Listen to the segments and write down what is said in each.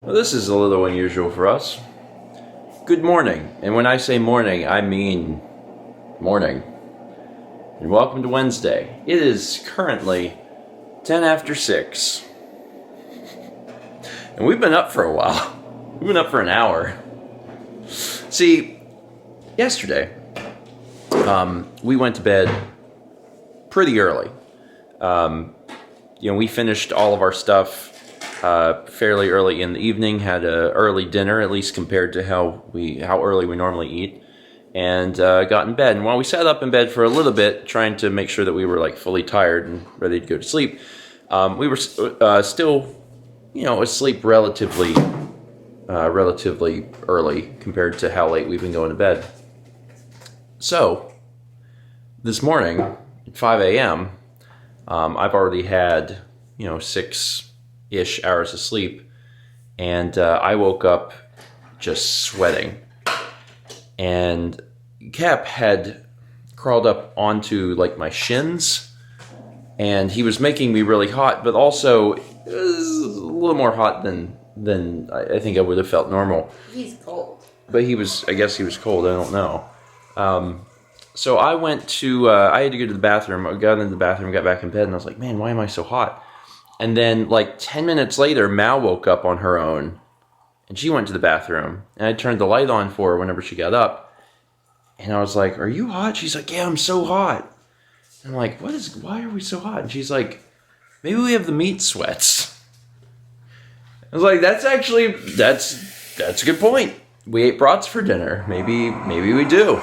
Well, this is a little unusual for us. Good morning, and when I say morning, I mean morning. And welcome to Wednesday. It is currently 10 after 6. And we've been up for a while. We've been up for an hour. See, yesterday, we went to bed pretty early. We finished all of our stuff fairly early in the evening, had an early dinner, at least compared to how early we normally eat, and got in bed. And while we sat up in bed for a little bit, trying to make sure that we were fully tired and ready to go to sleep, we were still, asleep relatively early compared to how late we've been going to bed. So this morning at 5 a.m., I've already had 6-ish hours of sleep, and I woke up just sweating, and Cap had crawled up onto my shins, and he was making me really hot, but also it was a little more hot than I think I would have felt normal. He's cold. But I guess he was cold, I don't know. So I went to, I had to go to the bathroom. I got into the bathroom, got back in bed, and I was like, man, why am I so hot? And then 10 minutes later, Mal woke up on her own, and she went to the bathroom. And I turned the light on for her whenever she got up. And I was like, are you hot? She's like, yeah, I'm so hot. And I'm like, why are we so hot? And she's like, maybe we have the meat sweats. I was like, that's a good point. We ate brats for dinner. Maybe we do.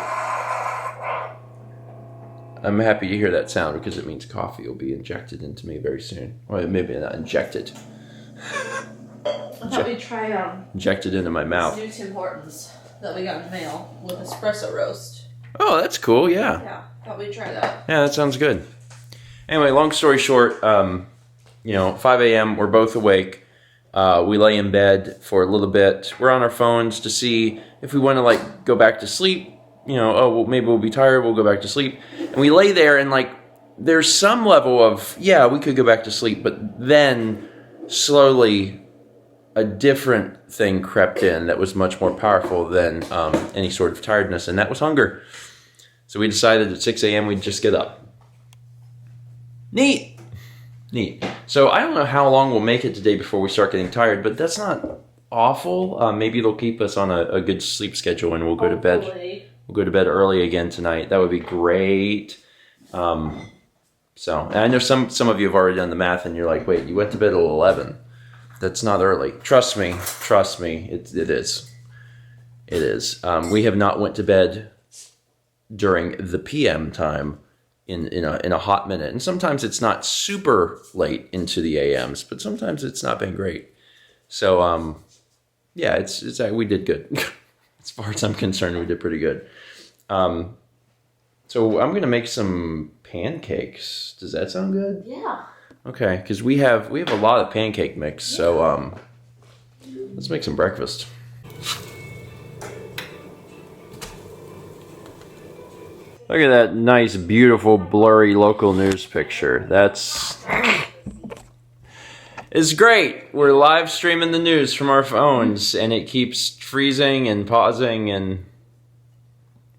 I'm happy to hear that sound because it means coffee will be injected into me very soon. Well, maybe not injected. I thought we'd try injected into my mouth. new Tim Hortons that we got in the mail with espresso roast. Oh, that's cool. Yeah. Yeah, thought we'd try that. Yeah, that sounds good. Anyway, long story short, 5 a.m. We're both awake. We lay in bed for a little bit. We're on our phones to see if we want to go back to sleep. Maybe we'll be tired, we'll go back to sleep. And we lay there and there's some level of, yeah, we could go back to sleep, but then slowly a different thing crept in that was much more powerful than any sort of tiredness, and that was hunger. So we decided at 6 a.m. we'd just get up. Neat. So I don't know how long we'll make it today before we start getting tired, but that's not awful. Maybe it'll keep us on a good sleep schedule, and we'll go to bed. We'll go to bed early again tonight. That would be great. And I know some of you have already done the math, and you're like, wait, you went to bed at 11. That's not early. Trust me. It is. We have not went to bed during the PM time in a hot minute. And sometimes it's not super late into the AMs, but sometimes it's not been great. So, it's we did good. As far as I'm concerned, we did pretty good. So I'm going to make some pancakes. Does that sound good? Yeah. Okay, because we have a lot of pancake mix, so let's make some breakfast. Look at that nice, beautiful, blurry local news picture. It's great. We're live streaming the news from our phones, and it keeps freezing and pausing, and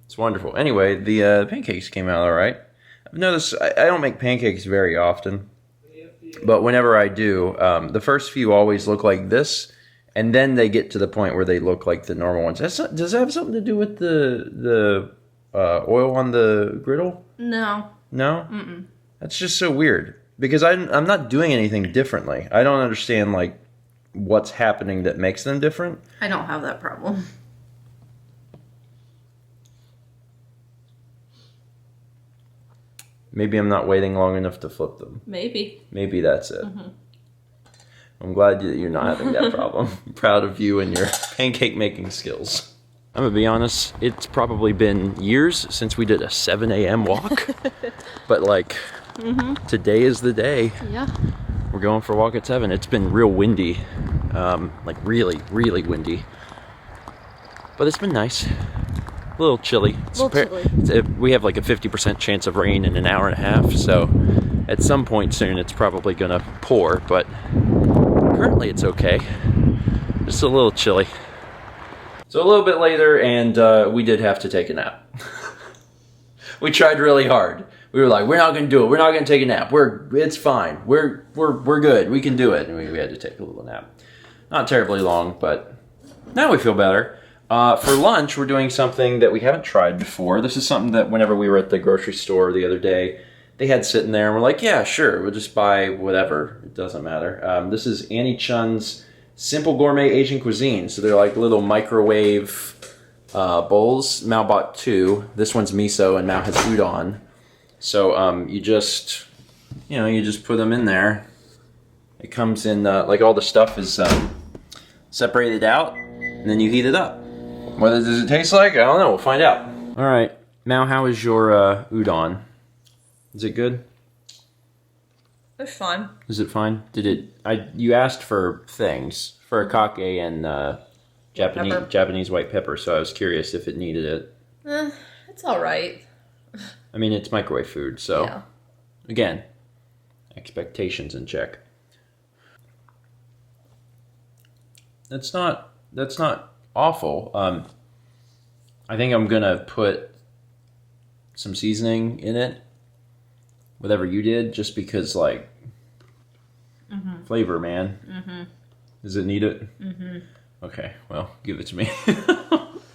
it's wonderful. Anyway, the pancakes came out all right. I've noticed I don't make pancakes very often, but whenever I do, the first few always look like this, and then they get to the point where they look like the normal ones. Does that have something to do with the oil on the griddle? No. No? Mm-mm. That's just so weird. Because I'm not doing anything differently. I don't understand, what's happening that makes them different. I don't have that problem. Maybe I'm not waiting long enough to flip them. Maybe that's it. Mm-hmm. I'm glad that you're not having that problem. I'm proud of you and your pancake making skills. I'm going to be honest, it's probably been years since we did a 7 a.m. walk. But, today is the day. Yeah. We're going for a walk at 7. It's been real windy. Really, really windy. But it's been nice. A little chilly. We have a 50% chance of rain in an hour and a half. So at some point soon it's probably going to pour. But currently it's okay. Just a little chilly. So a little bit later, and we did have to take a nap. We tried really hard. We were like, we're not gonna do it. We're not gonna take a nap. It's fine. We're good. We can do it. And we had to take a little nap. Not terribly long, but now we feel better. For lunch, we're doing something that we haven't tried before. This is something that whenever we were at the grocery store the other day, they had sitting there, and we're like, yeah, sure, we'll just buy whatever. It doesn't matter. This is Annie Chun's Simple Gourmet Asian Cuisine. So they're like little microwave bowls. Mao bought 2. This one's miso, and Mao has udon. So you just put them in there. It comes in, like all the stuff is separated out, and then you heat it up. What does it taste like? I don't know. We'll find out. All right, Mao, how is your udon? Is it good? It's fine. Is it fine? You asked for things for a kake and Japanese white pepper, so I was curious if it needed it. It's all right. I mean, it's microwave food, so yeah. Again, expectations in check. That's not awful. I think I'm gonna put some seasoning in it, whatever you did, just because like flavor, man. Does it need it? Okay, well, give it to me.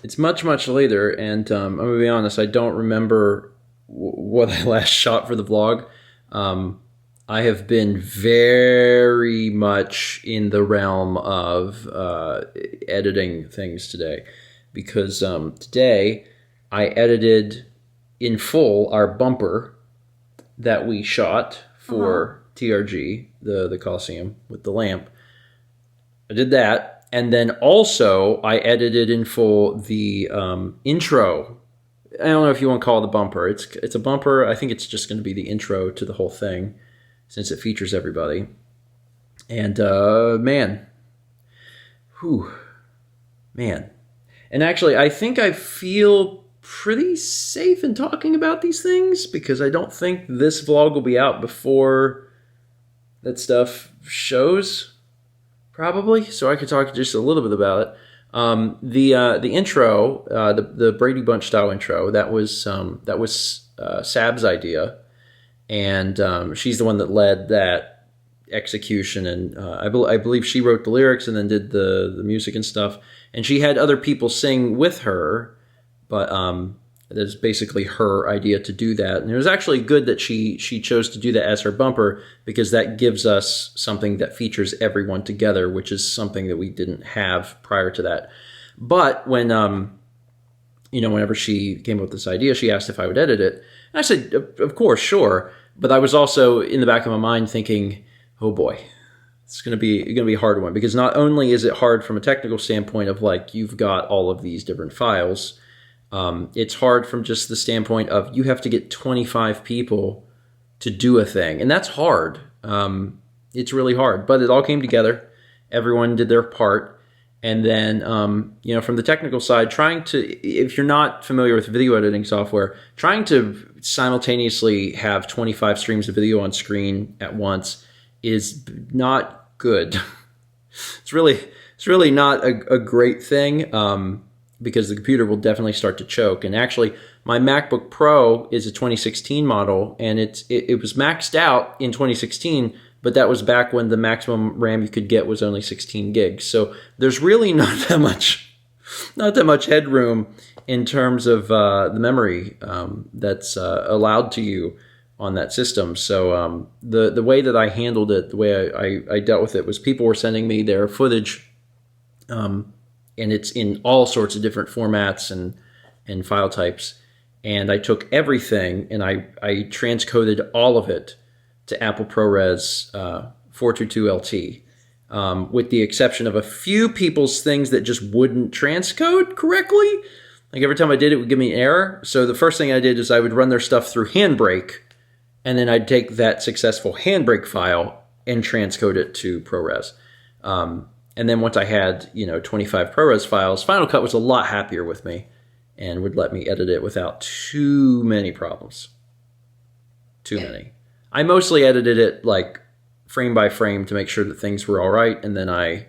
It's much later, and I'm gonna be honest, I don't remember what I last shot for the vlog. I have been very much in the realm of editing things today, because today I edited in full our bumper that we shot for TRG, the Colosseum with the lamp. I did that, and then also I edited in full the intro. I don't know if you want to call it the bumper. It's a bumper. I think it's just going to be the intro to the whole thing, since it features everybody. And man. And actually, I think I feel pretty safe in talking about these things, because I don't think this vlog will be out before that stuff shows, probably. So I could talk just a little bit about it. The intro, the Brady Bunch style intro, that was Sab's idea, and she's the one that led that execution, and I believe she wrote the lyrics and then did the music and stuff, and she had other people sing with her, but that's basically her idea to do that. And it was actually good that she chose to do that as her bumper, because that gives us something that features everyone together, which is something that we didn't have prior to that. But when whenever she came up with this idea, she asked if I would edit it, and I said, of course, sure. But I was also in the back of my mind thinking, oh boy, it's gonna be a hard one, because not only is it hard from a technical standpoint of like you've got all of these different files. It's hard from just the standpoint of you have to get 25 people to do a thing. And that's hard. It's really hard. But it all came together. Everyone did their part. And then, from the technical side, if you're not familiar with video editing software, trying to simultaneously have 25 streams of video on screen at once is not good. It's really not a great thing. Because the computer will definitely start to choke. And actually, my MacBook Pro is a 2016 model, and it was maxed out in 2016, but that was back when the maximum RAM you could get was only 16 gigs. So there's really not that much headroom in terms of the memory that's allowed to you on that system. So the way that I handled it, the way I dealt with it, was people were sending me their footage, and it's in all sorts of different formats and file types. And I took everything and I transcoded all of it to Apple ProRes 422 LT, with the exception of a few people's things that just wouldn't transcode correctly. Like every time I did it would give me an error. So the first thing I did is I would run their stuff through Handbrake, and then I'd take that successful Handbrake file and transcode it to ProRes. And then once I had, 25 ProRes files, Final Cut was a lot happier with me and would let me edit it without too many problems. Too many. I mostly edited it like frame by frame to make sure that things were all right, and then I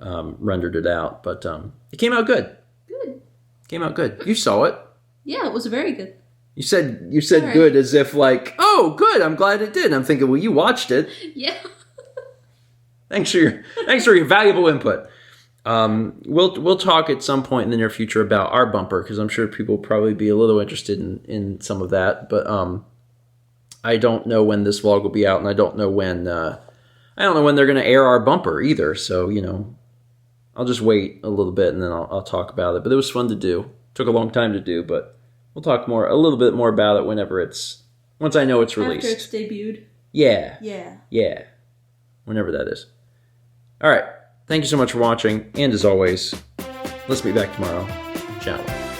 rendered it out. But it came out good. Good. Came out good. You saw it. Yeah, it was very good. You said Right. good as if like, oh, good. I'm glad it did. And I'm thinking, well, you watched it. Yeah. Thanks for your valuable input. We'll talk at some point in the near future about our bumper because I'm sure people will probably be a little interested in some of that. But I don't know when this vlog will be out, and I don't know when they're going to air our bumper either. So I'll just wait a little bit and then I'll talk about it. But it was fun to do. Took a long time to do, but we'll talk a little bit more about it once I know it's released. After it's debuted. Yeah. Yeah. Whenever that is. All right. Thank you so much for watching. And as always, let's be back tomorrow. Ciao.